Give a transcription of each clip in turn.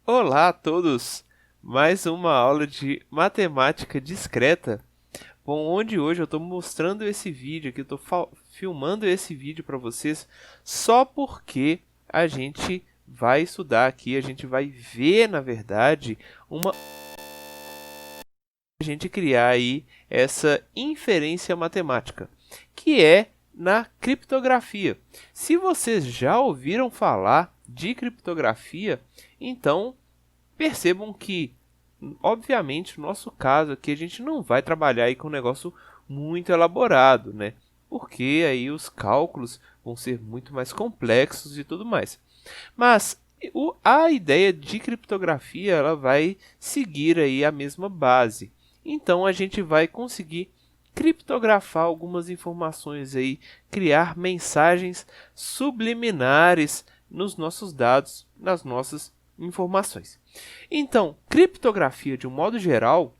Olá a todos! Mais uma aula de matemática discreta. Bom, onde hoje eu estou mostrando esse vídeo aqui, eu estou filmando esse vídeo para vocês só porque a gente vai estudar aqui, a gente vai ver, na verdade, a gente criar aí essa inferência matemática, que é na criptografia. Se vocês já ouviram falar de criptografia, então percebam que, obviamente, no nosso caso aqui, a gente não vai trabalhar aí com um negócio muito elaborado, né? Porque aí os cálculos vão ser muito mais complexos e tudo mais. Mas a ideia de criptografia ela vai seguir aí a mesma base. Então a gente vai conseguir criptografar algumas informações aí, criar mensagens subliminares nos nossos dados, nas nossas informações. Então, criptografia de um modo geral,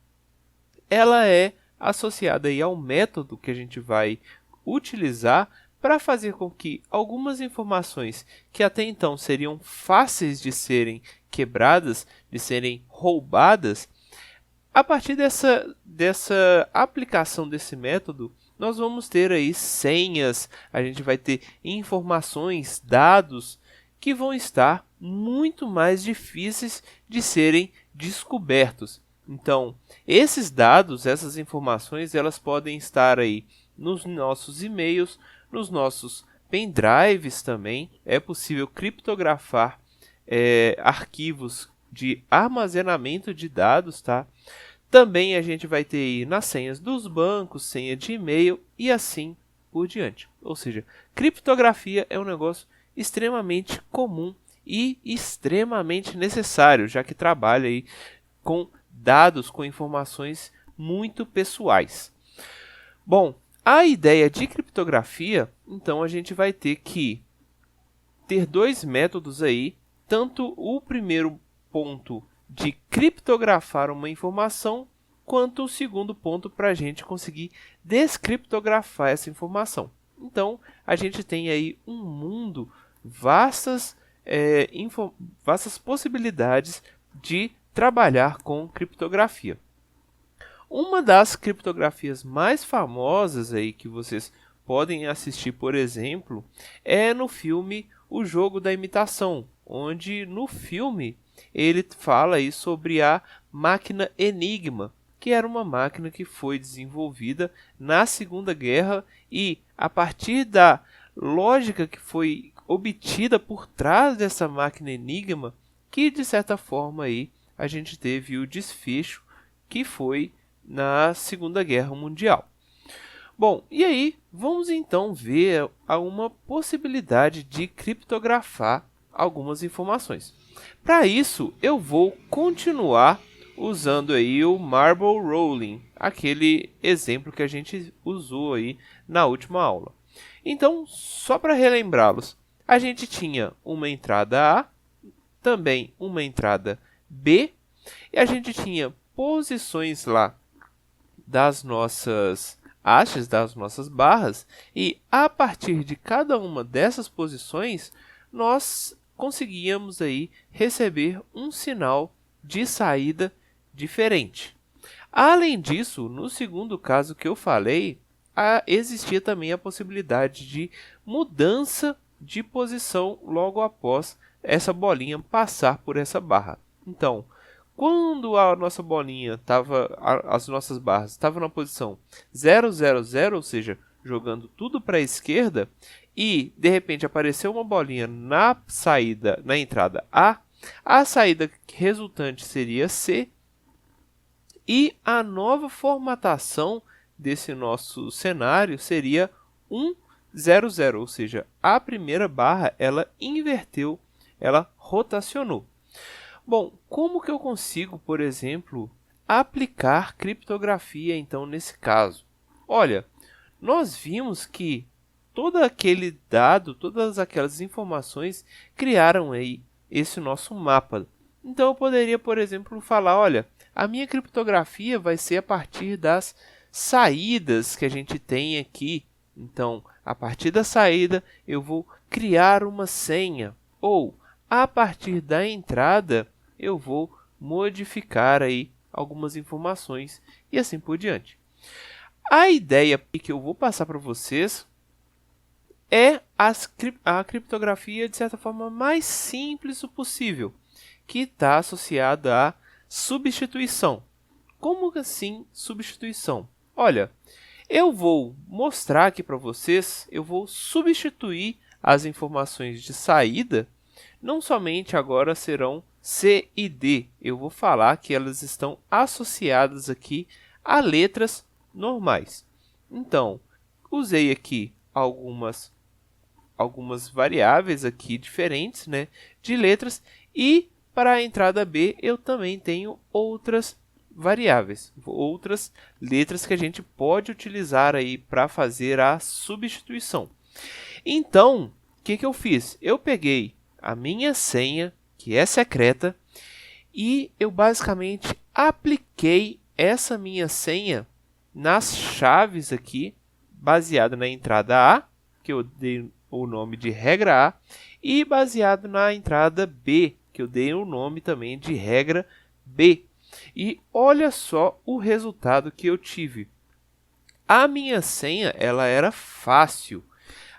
ela é associada aí ao método que a gente vai utilizar para fazer com que algumas informações que até então seriam fáceis de serem quebradas, de serem roubadas, a partir dessa aplicação desse método, nós vamos ter aí senhas, a gente vai ter informações, dados que vão estar muito mais difíceis de serem descobertos. Então, esses dados, essas informações, elas podem estar aí nos nossos e-mails, nos nossos pendrives também. É possível criptografar arquivos de armazenamento de dados, tá? Também a gente vai ter aí nas senhas dos bancos, senha de e-mail e assim por diante. Ou seja, criptografia é um negócio extremamente comum e extremamente necessário, já que trabalha aí com dados, com informações muito pessoais. Bom, a ideia de criptografia, então a gente vai ter que ter dois métodos aí, tanto o primeiro ponto de criptografar uma informação, quanto o segundo ponto para a gente conseguir descriptografar essa informação. Então, a gente tem aí um mundo, vastas possibilidades de trabalhar com criptografia. Uma das criptografias mais famosas aí que vocês podem assistir, por exemplo, é no filme O Jogo da Imitação, onde no filme ele fala aí sobre a máquina Enigma, que era uma máquina que foi desenvolvida na Segunda Guerra e a partir da lógica que foi obtida por trás dessa máquina Enigma, que de certa forma aí a gente teve o desfecho que foi na Segunda Guerra Mundial. Bom, e aí vamos então ver uma possibilidade de criptografar algumas informações. Para isso, eu vou continuar usando aí o Marble Rolling, aquele exemplo que a gente usou aí na última aula. Então, só para relembrá-los, a gente tinha uma entrada A, também uma entrada B, e a gente tinha posições lá das nossas hastes, das nossas barras, e a partir de cada uma dessas posições, nós conseguíamos aí receber um sinal de saída diferente. Além disso, no segundo caso que eu falei, existia também a possibilidade de mudança de posição logo após essa bolinha passar por essa barra. Então, quando a nossa bolinha as nossas barras estavam na posição 0, 0, 0, ou seja, jogando tudo para a esquerda, e de repente apareceu uma bolinha na saída, na entrada a saída resultante seria C, e a nova formatação desse nosso cenário seria 1, 0, 0, ou seja, a primeira barra ela inverteu, ela rotacionou. Bom, como que eu consigo, por exemplo, aplicar criptografia então nesse caso? Olha, nós vimos que todo aquele dado, todas aquelas informações criaram aí esse nosso mapa. Então eu poderia, por exemplo, falar, olha, a minha criptografia vai ser a partir das saídas que a gente tem aqui. Então, a partir da saída, eu vou criar uma senha. Ou, a partir da entrada, eu vou modificar aí algumas informações e assim por diante. A ideia que eu vou passar para vocês é a criptografia de certa forma mais simples possível, que está associada à substituição. Como assim substituição? Olha, eu vou mostrar aqui para vocês, eu vou substituir as informações de saída, não somente agora serão C e D, eu vou falar que elas estão associadas aqui a letras normais. Então, usei aqui algumas variáveis aqui diferentes, né, de letras, e para a entrada B eu também tenho outras variáveis, outras letras que a gente pode utilizar aí para fazer a substituição. Então, o que eu fiz? Eu peguei a minha senha, que é secreta, e eu basicamente apliquei essa minha senha nas chaves aqui, baseado na entrada A, que eu dei o nome de regra A, e baseado na entrada B, que eu dei o nome também de regra B. E olha só o resultado que eu tive. A minha senha ela era fácil,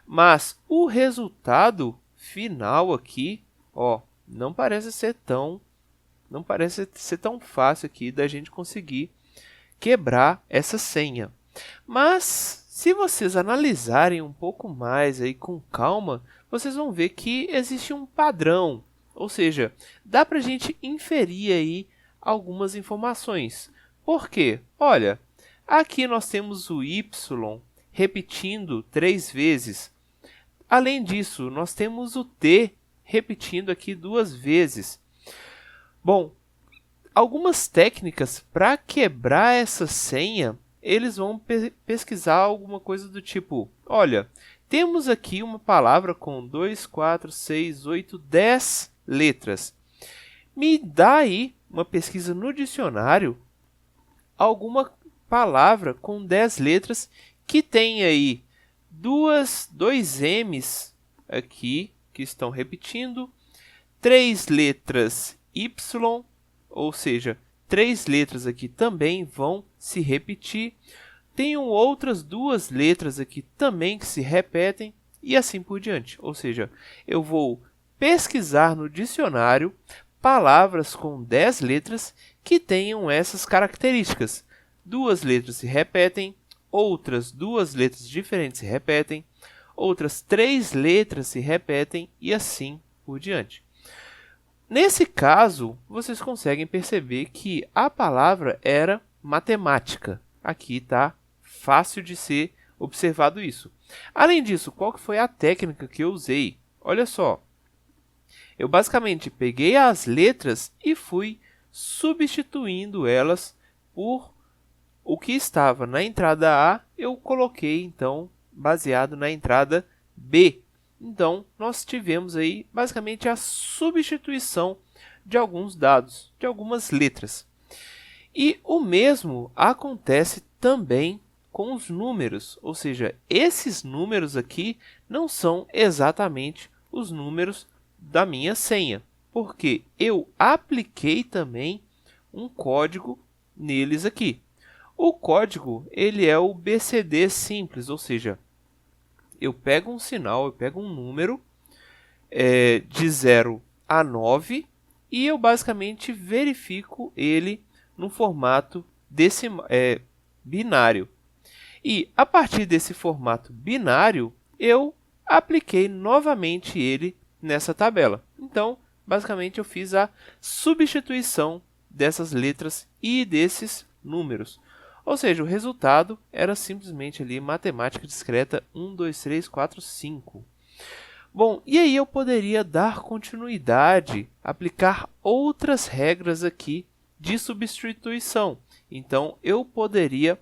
mas o resultado final aqui, ó, não parece ser tão fácil aqui da gente conseguir quebrar essa senha. Mas se vocês analisarem um pouco mais aí com calma, vocês vão ver que existe um padrão, ou seja, dá para a gente inferir aí algumas informações. Por quê? Olha, aqui nós temos o y repetindo 3 vezes. Além disso, nós temos o t repetindo aqui 2 vezes. Bom, algumas técnicas para quebrar essa senha, eles vão pesquisar alguma coisa do tipo, olha, temos aqui uma palavra com 2, 4, 6, 8, 10 letras. Me dá aí uma pesquisa no dicionário, alguma palavra com 10 letras que tem aí dois M's aqui que estão repetindo, 3 letras Y, ou seja, 3 letras aqui também vão se repetir. Tenho outras 2 letras aqui também que se repetem e assim por diante. Ou seja, eu vou pesquisar no dicionário palavras com 10 letras que tenham essas características. 2 letras se repetem, outras 2 letras diferentes se repetem, outras 3 letras se repetem e assim por diante. Nesse caso, vocês conseguem perceber que a palavra era matemática. Aqui está fácil de ser observado isso. Além disso, qual que foi a técnica que eu usei? Olha só, eu basicamente peguei as letras e fui substituindo elas por o que estava na entrada A, eu coloquei então baseado na entrada B. Então, nós tivemos aí basicamente a substituição de alguns dados, de algumas letras. E o mesmo acontece também com os números, ou seja, esses números aqui não são exatamente os números da minha senha, porque eu apliquei também um código neles aqui. O código ele é o BCD simples, ou seja, eu pego um sinal, eu pego um número de 0 a 9 e eu basicamente verifico ele no formato binário. E a partir desse formato binário, eu apliquei novamente ele nessa tabela. Então, basicamente, eu fiz a substituição dessas letras e desses números. Ou seja, o resultado era simplesmente ali matemática discreta 1, 2, 3, 4, 5. Bom, e aí eu poderia dar continuidade, aplicar outras regras aqui de substituição. Então, eu poderia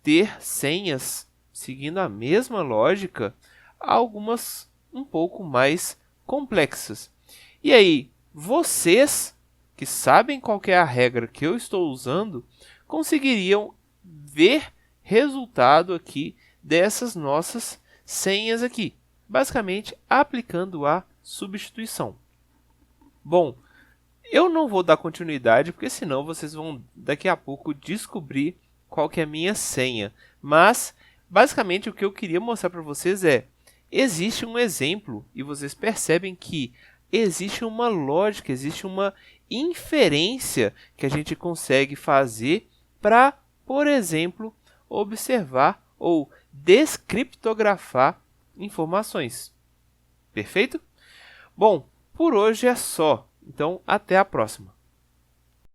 ter senhas seguindo a mesma lógica, algumas um pouco mais complexas. E aí, vocês que sabem qual que é a regra que eu estou usando, conseguiriam ver resultado aqui dessas nossas senhas aqui, basicamente aplicando a substituição. Bom, Eu não vou dar continuidade, porque senão vocês vão daqui a pouco descobrir qual que é a minha senha. Mas, basicamente, o que eu queria mostrar para vocês é, existe um exemplo e vocês percebem que existe uma lógica, existe uma inferência que a gente consegue fazer para, por exemplo, observar ou descriptografar informações. Perfeito? Bom, por hoje é só. Então, até a próxima.